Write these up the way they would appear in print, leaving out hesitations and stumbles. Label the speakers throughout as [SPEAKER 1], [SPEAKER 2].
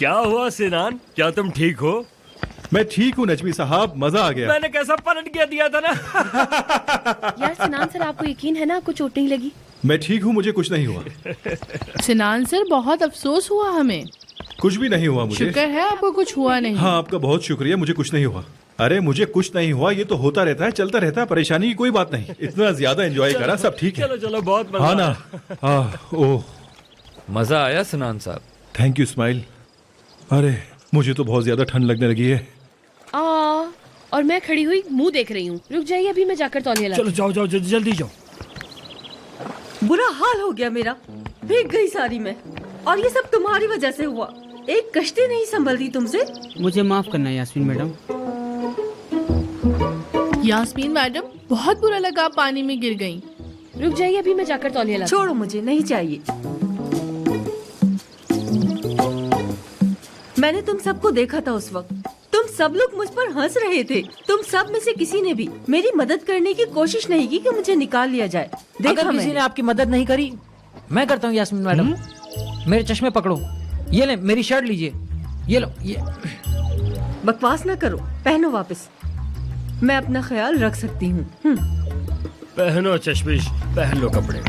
[SPEAKER 1] क्या हुआ सिनान, क्या तुम ठीक हो?
[SPEAKER 2] मैं ठीक हूँ नजमी साहब, मजा आ गया।
[SPEAKER 1] मैंने कैसा पलट के दिया था ना।
[SPEAKER 3] यार सिनान सर, आपको यकीन है ना आपको चोट नहीं लगी?
[SPEAKER 2] मैं ठीक हूँ, मुझे कुछ नहीं हुआ।
[SPEAKER 4] सिनान सर, बहुत अफसोस हुआ हमें।
[SPEAKER 2] कुछ भी नहीं हुआ मुझे।
[SPEAKER 4] शुक्र है आपको कुछ हुआ नहीं।
[SPEAKER 2] हाँ, आपका बहुत शुक्रिया, मुझे कुछ नहीं हुआ। अरे मुझे कुछ नहीं हुआ, ये तो होता रहता है, चलता रहता है, परेशानी की कोई बात नहीं। इतना ज्यादा एंजॉय करा, सब ठीक है।
[SPEAKER 1] चलो चलो, बहुत मजा
[SPEAKER 2] हाँ ना। ओह,
[SPEAKER 5] मजा आया सिनान साहब?
[SPEAKER 2] Thank you smile. अरे मुझे तो बहुत ज्यादा ठंड लगने लगी है।
[SPEAKER 3] और मैं खड़ी हुई मुंह देख रही हूँ। रुक जाइए, अभी मैं जाकर तौलिया लाती
[SPEAKER 1] चलो जाओ जाओ, जल्दी जाओ।
[SPEAKER 6] बुरा हाल हो गया मेरा, भीग गई सारी मैं। और ये सब तुम्हारी वजह से हुआ। एक कश्ती नहीं संभल रही तुमसे।
[SPEAKER 7] मुझे माफ करना यास्मीन मैडम।
[SPEAKER 4] यास्मीन मैडम, बहुत बुरा लगा आप पानी में गिर गईं।
[SPEAKER 3] रुक जाइए, अभी मैं जाकर तौलिया लाती
[SPEAKER 6] छोड़ो, मुझे नहीं चाहिए। मैंने तुम सबको देखा था उस वक्त। तुम सब लोग मुझ पर हंस रहे थे। तुम सब में से किसी ने भी मेरी मदद करने की कोशिश नहीं की कि मुझे निकाल लिया जाए। देखा
[SPEAKER 7] अगर किसी ने आपकी मदद नहीं करी, मैं करता हूँ यास्मीन मैडम। मेरे चश्मे पकड़ो, ये ले, मेरी शर्ट लीजिए, ये लो, ये।
[SPEAKER 6] बकवास ना करो, पहनो वापस। मैं अपना ख्याल रख सकती हूँ।
[SPEAKER 1] पहनो चश्मिश, पहन लो कपड़े।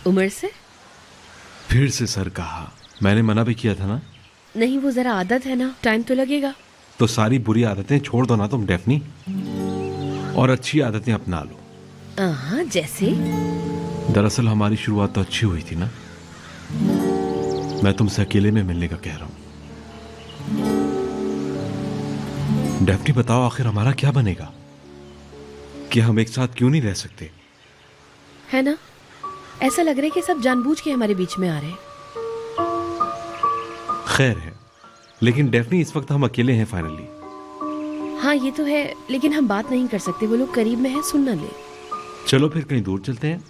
[SPEAKER 3] उमर से?
[SPEAKER 2] फिर से सर कहा, मैंने मना भी किया था ना।
[SPEAKER 3] नहीं, वो जरा आदत है ना, टाइम तो लगेगा।
[SPEAKER 2] तो सारी बुरी आदतें छोड़ दो ना तुम डेफनी, और अच्छी आदतें अपना लो।
[SPEAKER 3] हाँ, जैसे?
[SPEAKER 2] दरअसल हमारी शुरुआत तो अच्छी हुई थी ना। मैं तुमसे अकेले में मिलने का कह रहा हूं। डेफनी बताओ, आखिर हमारा क्या बनेगा? कि हम एक साथ क्यों नहीं रह सकते?
[SPEAKER 3] है ना, ऐसा लग रहा है कि सब जानबूझ के हमारे बीच में आ रहे हैं।
[SPEAKER 2] खैर है, लेकिन डेफनी इस वक्त हम अकेले हैं फाइनली।
[SPEAKER 3] हाँ ये तो है, लेकिन हम बात नहीं कर सकते, वो लोग करीब में है, सुन ना ले।
[SPEAKER 2] चलो फिर कहीं दूर चलते हैं।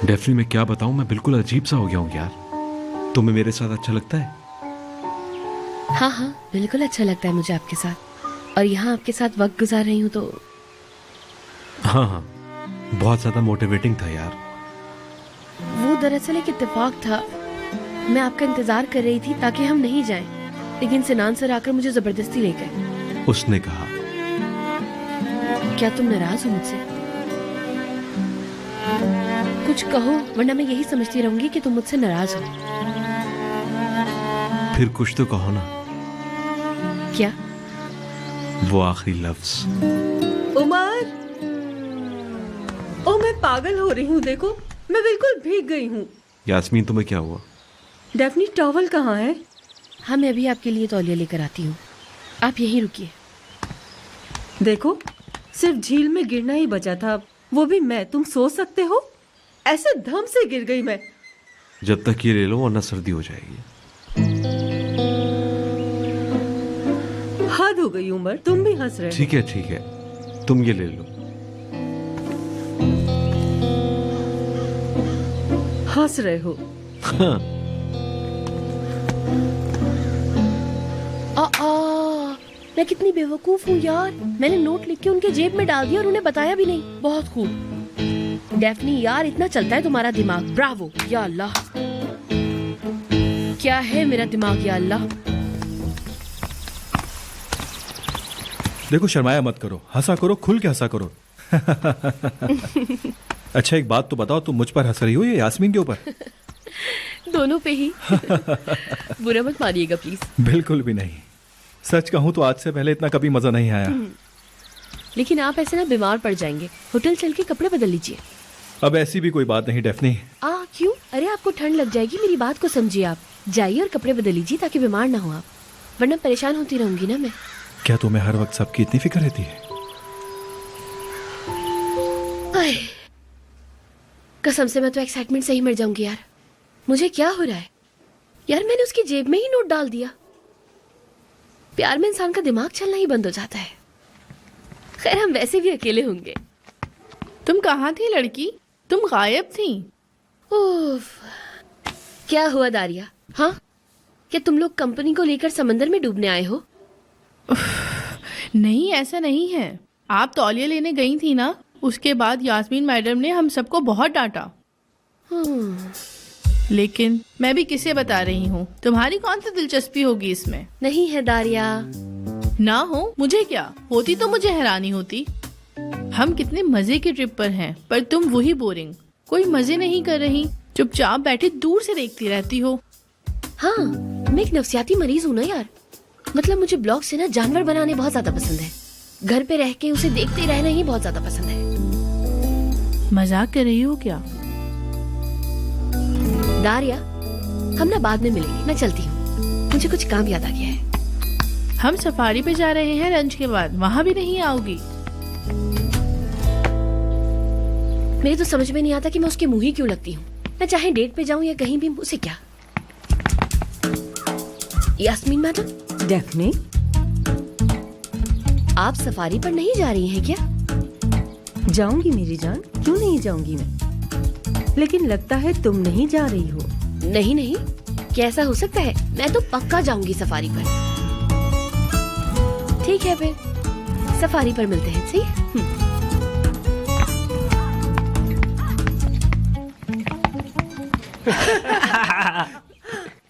[SPEAKER 2] डेफनी मैं क्या बताऊं, मैं बिल्कुल अजीब सा हो गया हूं यार। तुम्हें मेरे साथ अच्छा लगता है?
[SPEAKER 3] हाँ हाँ, बिल्कुल अच्छा लगता है मुझे आपके साथ, और यहाँ आपके साथ वक्त गुजार रही हूँ तो।
[SPEAKER 2] हाँ हाँ, बहुत ज्यादा मोटिवेटिंग था यार।
[SPEAKER 3] वो दरअसल एक इत्तेफाक था। मैं आपका इंतजार कर रही थी ताकि हम नहीं जाएं, लेकिन सिनान सर आकर मुझे जबरदस्ती ले गए।
[SPEAKER 2] उसने कहा,
[SPEAKER 3] क्या तुम नाराज हो मुझसे? कुछ कहो, वरना मैं यही समझती रहूंगी कि तुम मुझसे नाराज हो।
[SPEAKER 2] फिर कुछ तो कहो ना।
[SPEAKER 3] क्या?
[SPEAKER 2] वो आखिरी लफ्ज।
[SPEAKER 6] उमर, ओ मैं पागल हो रही हूँ, देखो मैं बिल्कुल भीग गई हूँ।
[SPEAKER 2] यास्मीन तुम्हें क्या हुआ?
[SPEAKER 6] डेफनी टॉवल कहाँ है?
[SPEAKER 3] हाँ, मैं अभी आपके लिए तौलिया लेकर आती हूँ, आप यहीं रुकिए।
[SPEAKER 6] देखो, सिर्फ झील में गिरना ही बचा था, वो भी मैं। तुम सोच सकते हो, ऐसे धम से गिर गई मैं।
[SPEAKER 2] जब तक ये ले लो वरना सर्दी हो जाएगी।
[SPEAKER 6] हद हो गई उमर, तुम भी हंस रहे हो।
[SPEAKER 2] ठीक है, तुम ये ले लो।
[SPEAKER 6] हंस रहे हो?
[SPEAKER 2] हाँ।
[SPEAKER 3] मैं कितनी बेवकूफ हूँ यार। मैंने नोट लिख के उनके जेब में डाल दिया और उन्हें बताया भी नहीं। बहुत खूब डेफनी यार, इतना चलता है तुम्हारा दिमाग। ब्रावो या अल्लाह, क्या है मेरा दिमाग या अल्लाह।
[SPEAKER 2] देखो शर्माया मत करो, हंसा करो, खुल के हंसा करो। अच्छा एक बात तो बताओ, तुम मुझ पर हंस रही हो या यास्मीन के ऊपर?
[SPEAKER 3] दोनों पे ही। बुरा मत मानिएगा प्लीज।
[SPEAKER 2] बिल्कुल भी नहीं, सच कहूँ तो आज से पहले इतना कभी मजा नहीं आया।
[SPEAKER 3] लेकिन आप ऐसे ना बीमार पड़ जाएंगे, होटल चल के कपड़े बदल लीजिए।
[SPEAKER 2] अब ऐसी भी कोई बात नहीं डेफनी।
[SPEAKER 3] क्यों? अरे आपको ठंड लग जाएगी, मेरी बात को समझिए। आप जाइए और कपड़े बदल लीजिए ताकि बीमार ना हो आप, वरना परेशान होती रहूंगी ना मैं।
[SPEAKER 2] क्या तुम्हें हर वक्त सबकी इतनी फिक्र रहती है?
[SPEAKER 3] कसम से मैं तो एक्साइटमेंट से ही मर जाऊंगी यार। मुझे क्या हो रहा है यार, मैंने उसकी जेब में ही नोट डाल दिया। प्यार में इंसान का दिमाग चलना ही बंद हो जाता है। खैर हम वैसे भी अकेले होंगे।
[SPEAKER 4] तुम कहाँ थी लड़की? तुम गायब थी।
[SPEAKER 3] उफ, क्या हुआ दारिया? हाँ, क्या तुम लोग कंपनी को लेकर समंदर में डूबने आए हो?
[SPEAKER 4] नहीं, ऐसा नहीं है। आप तौलिया लेने गई थी ना, उसके बाद यास्मीन मैडम ने हम सबको बहुत डांटा। लेकिन मैं भी किसे बता रही हूँ, तुम्हारी कौन सी दिलचस्पी होगी इसमें?
[SPEAKER 3] नहीं है दारिया।
[SPEAKER 4] ना हो, मुझे क्या होती तो मुझे हैरानी होती। हम कितने मजे की ट्रिप पर हैं, पर तुम वही बोरिंग, कोई मजे नहीं कर रही, चुपचाप बैठे दूर से देखती रहती हो।
[SPEAKER 3] हाँ, मैं एक नफसियाती मरीज हूँ ना यार। मतलब मुझे ब्लॉग से ना जानवर बनाने बहुत ज्यादा पसंद है। घर पे रह के उसे देखते रहना ही बहुत ज्यादा पसंद है।
[SPEAKER 4] मजाक कर रही हो क्या?
[SPEAKER 3] दारिया, हम ना बाद में मिलेंगे, मैं चलती हूँ, मुझे कुछ काम याद आ गया है।
[SPEAKER 4] हम सफारी पे जा रहे हैं लंच के बाद, वहाँ भी नहीं आओगी?
[SPEAKER 3] मेरे तो समझ में नहीं आता कि मैं उसके मुंह ही क्यों लगती हूँ। मैं चाहे डेट पे जाऊँ या कहीं भी, मुझसे क्या। यास्मीन मैडम।
[SPEAKER 6] डेफनी,
[SPEAKER 3] आप सफारी पर नहीं जा रही हैं क्या?
[SPEAKER 6] जाऊंगी मेरी जान, क्यों नहीं जाऊंगी मैं, लेकिन लगता है तुम नहीं जा रही हो।
[SPEAKER 3] नहीं नहीं, कैसा हो सकता है? मैं तो पक्का जाऊंगी सफारी पर। ठीक है फिर, सफारी पर मिलते हैं, सही?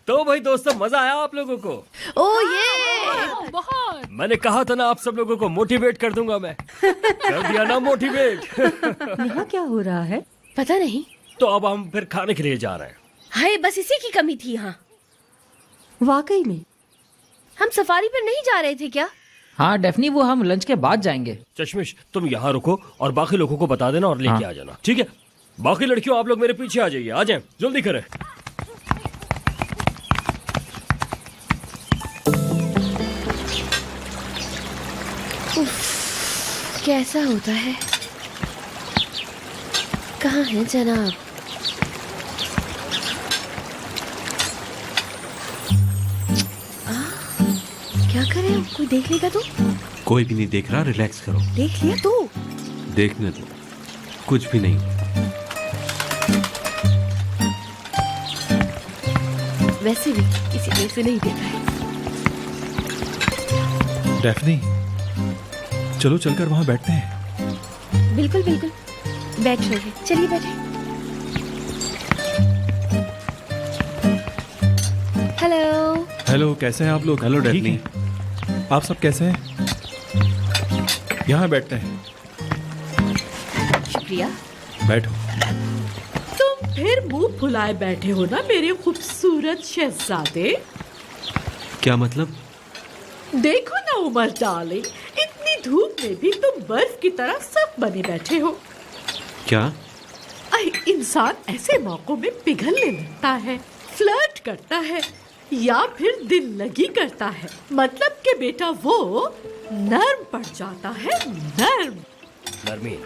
[SPEAKER 1] तो भाई दोस्तों, मजा आया आप लोगों को?
[SPEAKER 4] ओ ये
[SPEAKER 3] बहुत।
[SPEAKER 1] मैंने कहा था ना आप सब लोगों को मोटिवेट कर दूंगा मैं। कर दिया ना मोटिवेट।
[SPEAKER 6] यहाँ क्या हो रहा है?
[SPEAKER 3] पता नहीं।
[SPEAKER 1] तो अब हम फिर खाने के लिए जा रहे हैं।
[SPEAKER 3] हाय, बस इसी की कमी थी यहाँ।
[SPEAKER 6] वाकई में
[SPEAKER 3] हम सफारी पर नहीं जा रहे थे क्या?
[SPEAKER 7] हाँ डेफनी, वो हम लंच के बाद जाएंगे।
[SPEAKER 1] चश्मिश, तुम यहाँ रुको और बाकी लोगों को बता देना और लेके आ जाना, ठीक है? बाकी लड़कियों, आप लोग मेरे पीछे आ जाइए, आ जाएं, जल्दी करें।
[SPEAKER 3] कैसा होता है? कहाँ है जनाब? क्या करें? कोई देख लेगा तो?
[SPEAKER 8] कोई भी नहीं देख रहा, रिलैक्स करो।
[SPEAKER 3] देख लिया तो?
[SPEAKER 8] देखने दो, कुछ भी नहीं।
[SPEAKER 3] वैसे भी किसी ने उसे नहीं देखा है।
[SPEAKER 2] डेफनी, चलो चलकर वहां बैठते हैं।
[SPEAKER 3] बिल्कुल बिल्कुल, बैठ रहे हैं, चलिए बैठे। हेलो।
[SPEAKER 2] हेलो, कैसे हैं आप लोग?
[SPEAKER 8] हेलो
[SPEAKER 2] ठीक
[SPEAKER 8] डेफनी।
[SPEAKER 2] हैं? आप सब कैसे हैं? यहाँ बैठते हैं।
[SPEAKER 3] शुक्रिया।
[SPEAKER 2] बैठो।
[SPEAKER 9] तुम फिर मुंह फुलाए बैठे हो ना मेरे खूबसूरत शहजादे।
[SPEAKER 8] क्या मतलब?
[SPEAKER 9] देखो ना उमर डार्लिंग, इतनी धूप में भी तुम बर्फ की तरह सब बने बैठे हो।
[SPEAKER 8] क्या?
[SPEAKER 9] इंसान ऐसे मौकों में पिघलने लगता है, फ्लर्ट करता है या फिर दिल लगी करता है। मतलब कि बेटा वो नर्म पड़ जाता है, नर्म।
[SPEAKER 1] नरमी,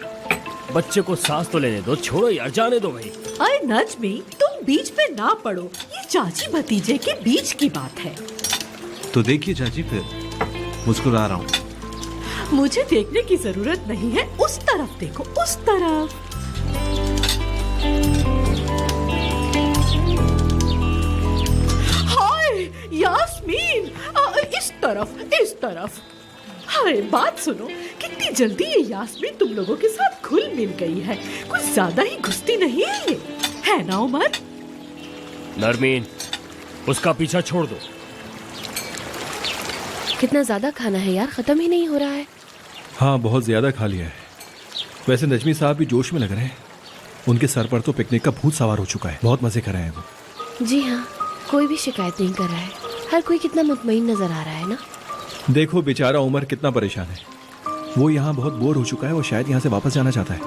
[SPEAKER 1] बच्चे को सांस तो लेने दो, छोड़ो यार, जाने दो भाई।
[SPEAKER 9] अरे नजमी, तुम बीच में ना पड़ो, ये चाची भतीजे के बीच की बात है।
[SPEAKER 8] तो देखिए चाची, फिर मुस्कुरा रहा हूँ।
[SPEAKER 9] मुझे देखने की जरूरत नहीं है, उस तरफ देखो, उस तरफ। हाय यास्मीन, इस तरफ, इस तरफ। अरे बात सुनो, कितनी जल्दी ये यास्मीन तुम लोगों के साथ घुल मिल गई है। कुछ ज्यादा ही घुसती नहीं है ये, है ना उमर?
[SPEAKER 1] नरमीन, उसका पीछा छोड़ दो।
[SPEAKER 3] कितना ज्यादा खाना है यार, खत्म ही नहीं हो रहा है।
[SPEAKER 2] हाँ, बहुत ज्यादा खा लिया है। वैसे नजमी साहब भी जोश में लग रहे हैं। उनके सर पर तो पिकनिक का भूत सवार हो चुका है। बहुत मजे कर रहे हैं वो।
[SPEAKER 3] जी हाँ, कोई भी शिकायत नहीं कर रहा है। हर कोई कितना मुतमईन नजर आ रहा है ना।
[SPEAKER 2] देखो बेचारा उमर कितना परेशान है। वो यहाँ बहुत बोर हो चुका है। वो शायद यहाँ से वापस जाना चाहता है।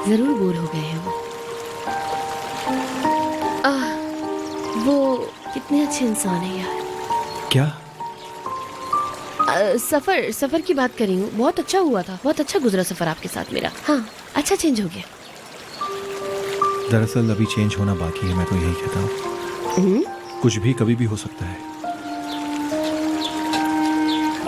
[SPEAKER 3] जरूर बोर हो गए हैं वो। वो कितने अच्छे इंसान है यार।
[SPEAKER 2] क्या?
[SPEAKER 3] सफर की बात कर रही हूँ। बहुत अच्छा हुआ था, बहुत अच्छा गुजरा सफर आपके साथ मेरा। हाँ, अच्छा चेंज हो गया।
[SPEAKER 2] दरअसल अभी चेंज होना बाकी है। मैं तो यही कहता हूँ, कुछ भी कभी भी हो सकता है।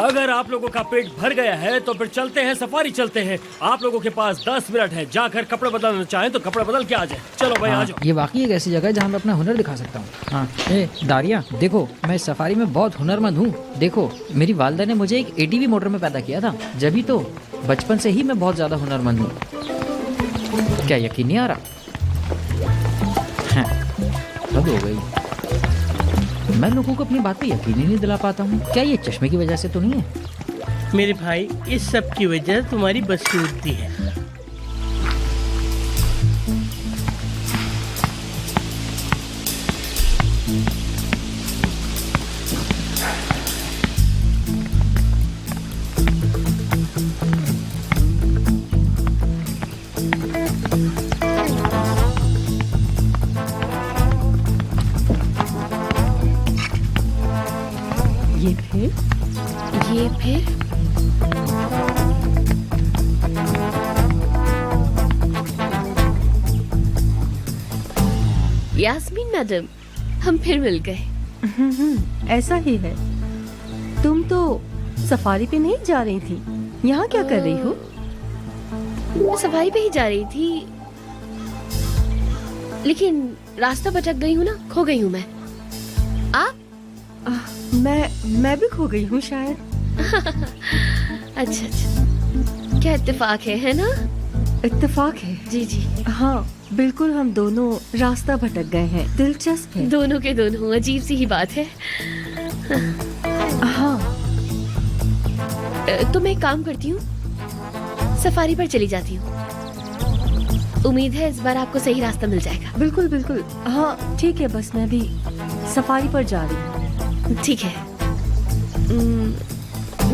[SPEAKER 1] अगर आप लोगों का पेट भर गया है तो फिर चलते हैं, सफारी चलते हैं। आप लोगों के पास 10 मिनट है, जाकर कपड़े बदलना चाहें तो कपड़े बदल के आ जाए। चलो भाई, आ
[SPEAKER 7] हाँ,
[SPEAKER 1] जाओ।
[SPEAKER 7] ये वाकई एक ऐसी जगह है जहाँ मैं अपना हुनर दिखा सकता हूँ। हाँ, ए दारिया देखो, मैं सफारी में बहुत हुनरमंद हूँ। देखो, मेरी वालदा ने मुझे एक एटीवी मोटर में पैदा किया था, जब ही तो बचपन से ही मैं बहुत ज्यादा हुनरमंद हूँ। क्या यकीन नहीं आ रहा? हाँ, हद हो गई। मैं लोगों को अपनी बात पे यकीन ही नहीं दिला पाता हूँ। क्या ये चश्मे की वजह से तो नहीं है?
[SPEAKER 10] मेरे भाई, इस सब की वजह तुम्हारी बदसूरती है।
[SPEAKER 3] ये फिर यास्मीन मैडम, हम फिर मिल गए।
[SPEAKER 6] ऐसा ही है। तुम तो सफारी पे नहीं जा रही थी, यहाँ क्या कर रही हो?
[SPEAKER 3] मैं सफारी पे ही जा रही थी, लेकिन रास्ता भटक गई हूँ ना, खो गई हूँ मैं। आप?
[SPEAKER 6] मैं भी खो गई हूँ शायद।
[SPEAKER 3] अच्छा अच्छा, क्या इत्तेफाक है ना?
[SPEAKER 6] इत्तेफाक है।
[SPEAKER 3] जी जी,
[SPEAKER 6] हाँ बिल्कुल, हम दोनों रास्ता भटक गए हैं। दिलचस्प है।
[SPEAKER 3] दोनों के दोनों, अजीब सी ही बात है।
[SPEAKER 6] हाँ,
[SPEAKER 3] तो मैं एक काम करती हूँ, सफारी पर चली जाती हूँ। उम्मीद है इस बार आपको सही रास्ता मिल जाएगा।
[SPEAKER 6] बिल्कुल बिल्कुल। हाँ ठीक है, बस मैं भी सफारी पर जा रही हूँ।
[SPEAKER 3] ठीक है।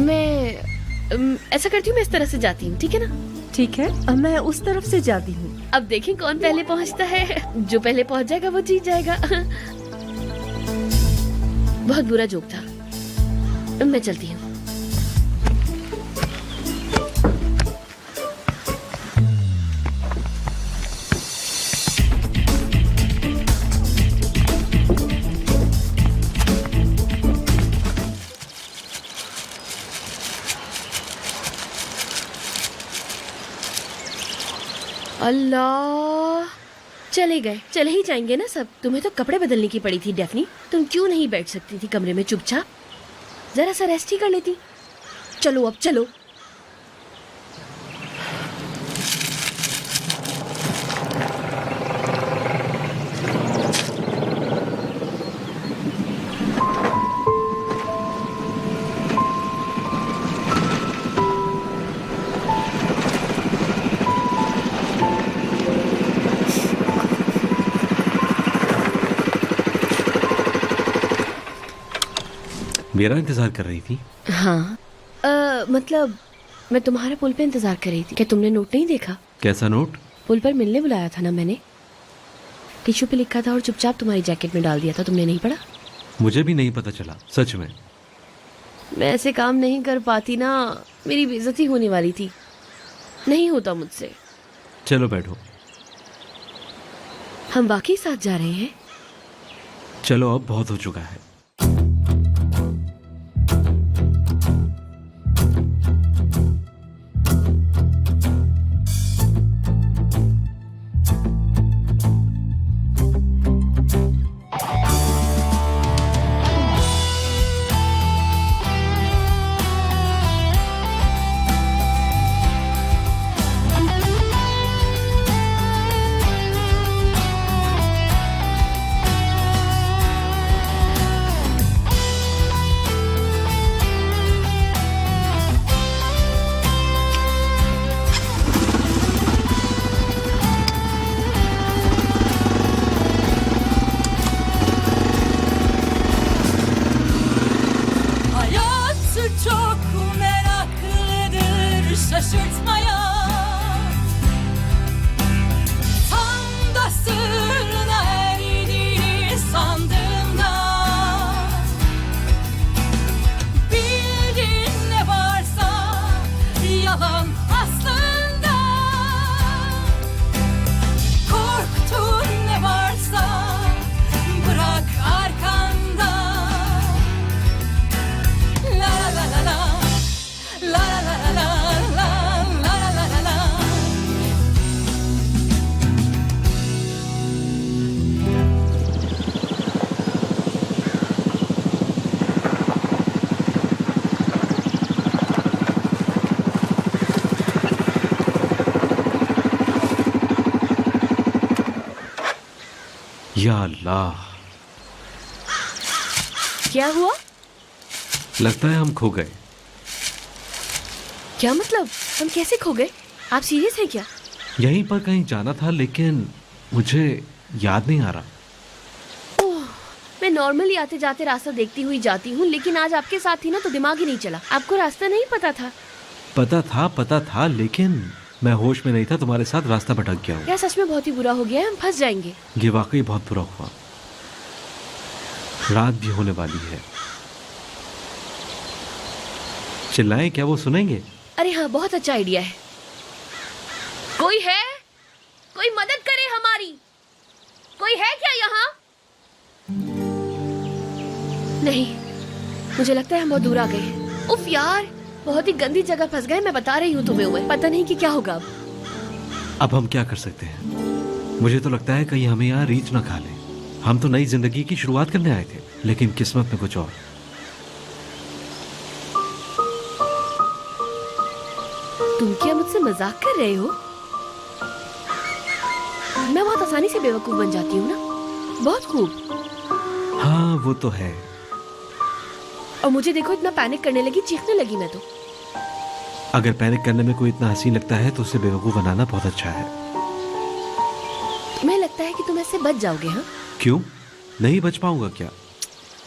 [SPEAKER 3] मैं ऐसा करती हूँ, मैं इस तरह से जाती हूँ, ठीक है ना?
[SPEAKER 6] ठीक है, अब मैं उस तरफ से जाती हूँ।
[SPEAKER 3] अब देखें कौन पहले पहुँचता है। जो पहले पहुँच जाएगा वो जीत जाएगा। बहुत बुरा जोक था। मैं चलती हूँ। अल्लाह, चले गए। चले ही जाएंगे ना सब। तुम्हें तो कपड़े बदलने की पड़ी थी डेफनी। तुम क्यों नहीं बैठ सकती थी कमरे में चुपचाप? जरा सा रेस्ट ही कर लेती। चलो अब चलो।
[SPEAKER 8] मेरा इंतजार कर रही थी?
[SPEAKER 3] हाँ, मतलब मैं तुम्हारे पुल पे इंतजार कर रही थी। क्या तुमने नोट नहीं देखा?
[SPEAKER 8] कैसा नोट?
[SPEAKER 3] पुल पर मिलने बुलाया था ना मैंने। टिश्यू पे लिखा था और चुपचाप तुम्हारी जैकेट में डाल दिया था। तुमने नहीं पढ़ा?
[SPEAKER 8] मुझे भी नहीं पता चला, सच में।
[SPEAKER 3] मैं ऐसे काम नहीं कर पाती ना, मेरी बेइज्जती होने वाली थी। नहीं होता मुझसे।
[SPEAKER 8] चलो बैठो।
[SPEAKER 3] हम वाकई साथ जा रहे हैं?
[SPEAKER 8] चलो, अब बहुत हो चुका है।
[SPEAKER 11] La la la la
[SPEAKER 8] या अल्लाह,
[SPEAKER 3] क्या हुआ?
[SPEAKER 8] लगता है हम खो गए।
[SPEAKER 3] क्या मतलब? हम कैसे खो गए? आप सीरियस हैं क्या?
[SPEAKER 8] यहीं पर कहीं जाना था लेकिन मुझे याद नहीं आ रहा।
[SPEAKER 3] ओह, मैं नॉर्मली आते जाते रास्ता देखती हुई जाती हूँ, लेकिन आज आपके साथ थी ना तो दिमाग ही नहीं चला। आपको रास्ता नहीं पता था?
[SPEAKER 8] पता था लेकिन मैं होश में नहीं था। तुम्हारे साथ रास्ता भटक गया हूँ।
[SPEAKER 3] यार सच में बहुत ही बुरा हो गया है, हम फंस जाएंगे।
[SPEAKER 8] ये वाकई बहुत बुरा हुआ। रात भी होने वाली है। चिल्लाएं क्या, वो सुनेंगे?
[SPEAKER 3] अरे हाँ, बहुत अच्छा आइडिया है। कोई है? कोई मदद करे हमारी। कोई है क्या यहाँ? नहीं, मुझे लगता है हम बहुत दूर आ गए हैं। उफ यार, बहुत ही गंदी जगह फंस गए। मैं बता रही हूँ तुम्हें, हुए पता नहीं कि क्या होगा
[SPEAKER 8] अब हम क्या कर सकते हैं? मुझे तो लगता है कहीं हमें यहाँ रीछ ना खा ले। हम तो नई जिंदगी की शुरुआत करने आए थे, लेकिन किस्मत में कुछ और।
[SPEAKER 3] तुम क्या मुझसे मजाक कर रहे हो? मैं बहुत आसानी से बेवकूफ बन जाती हूँ ना। बहुत खूब।
[SPEAKER 8] हाँ वो तो है।
[SPEAKER 3] और मुझे देखो, इतना पैनिक करने लगी, चीखने लगी मैं तो।
[SPEAKER 8] अगर पैनिक करने में कोई इतना हसीन लगता है तो उसे बेवकूफ बनाना बहुत अच्छा है।
[SPEAKER 3] तुम्हें लगता है कि तुम ऐसे बच जाओगे? हाँ,
[SPEAKER 8] क्यों नहीं बच पाऊंगा क्या?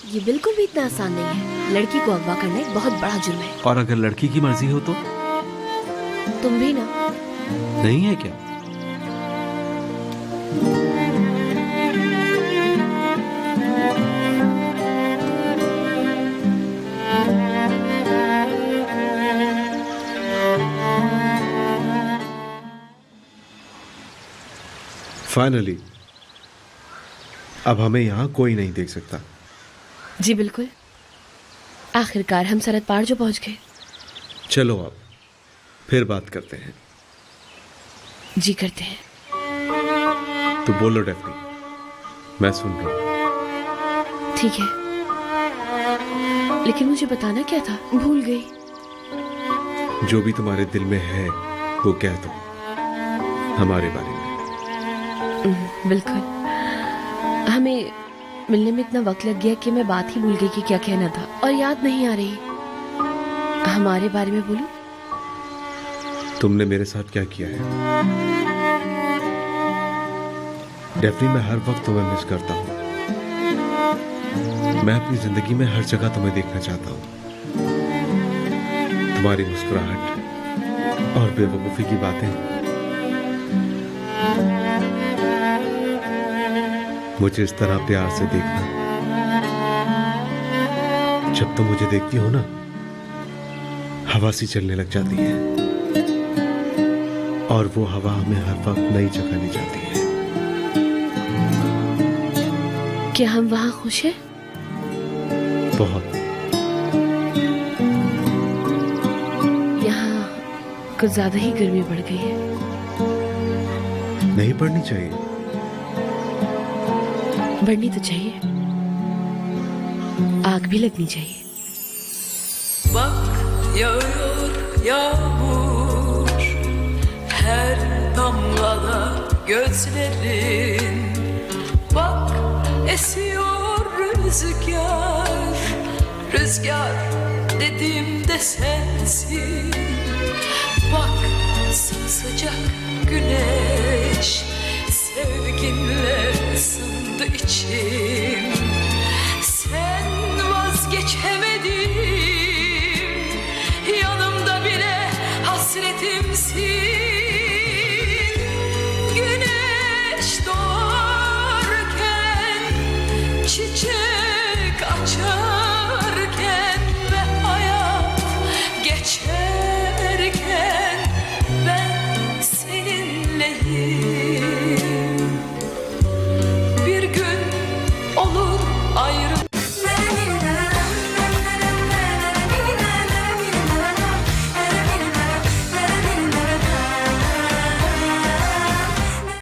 [SPEAKER 3] ये बिल्कुल भी इतना आसान नहीं है। लड़की को अगवा करना एक बहुत बड़ा जुर्म है।
[SPEAKER 8] और अगर लड़की की मर्जी हो तो?
[SPEAKER 3] तुम भी ना।
[SPEAKER 8] नहीं है क्या? फाइनली अब हमें यहाँ कोई नहीं देख सकता।
[SPEAKER 3] जी बिल्कुल। आखिरकार हम सरहद पार जो पहुंच गए।
[SPEAKER 8] चलो अब फिर बात करते हैं।
[SPEAKER 3] जी करते हैं।
[SPEAKER 8] तो बोलो डेफनी, मैं सुन रहा हूँ।
[SPEAKER 3] ठीक है, लेकिन मुझे बताना क्या था? भूल गई।
[SPEAKER 8] जो भी तुम्हारे दिल में है वो कह दो हमारे बारे में।
[SPEAKER 3] बिल्कुल। हमें मिलने में इतना वक्त लग गया कि मैं बात ही भूल गई कि क्या कहना था, और याद नहीं आ रही। हमारे बारे में बोलूं?
[SPEAKER 8] तुमने मेरे साथ क्या किया है डेफनी? मैं हर वक्त तुम्हें मिस करता हूँ। मैं अपनी जिंदगी में हर जगह तुम्हें देखना चाहता हूँ। तुम्हारी मुस्कुराहट और बेवकूफी की बातें मुझे इस तरह प्यार से देखना। जब तुम मुझे देखती हो ना, हवा सी चलने लग जाती है, और वो हवा हमें हर वक्त नई जगह ले जाती है।
[SPEAKER 3] क्या हम वहाँ खुश हैं?
[SPEAKER 8] बहुत।
[SPEAKER 3] यहाँ कुछ ज्यादा ही गर्मी बढ़ गई है।
[SPEAKER 8] नहीं पड़नी चाहिए।
[SPEAKER 3] बढ़नी तो चाहिए, आग भी लगनी चाहिए।
[SPEAKER 11] Bak yağıyor yağmur, her damlada gözlerin. Bak esiyor rüzgar, rüzgar dediğimde sensin. Bak sımsıcak güneş, sevginle ısındı içim.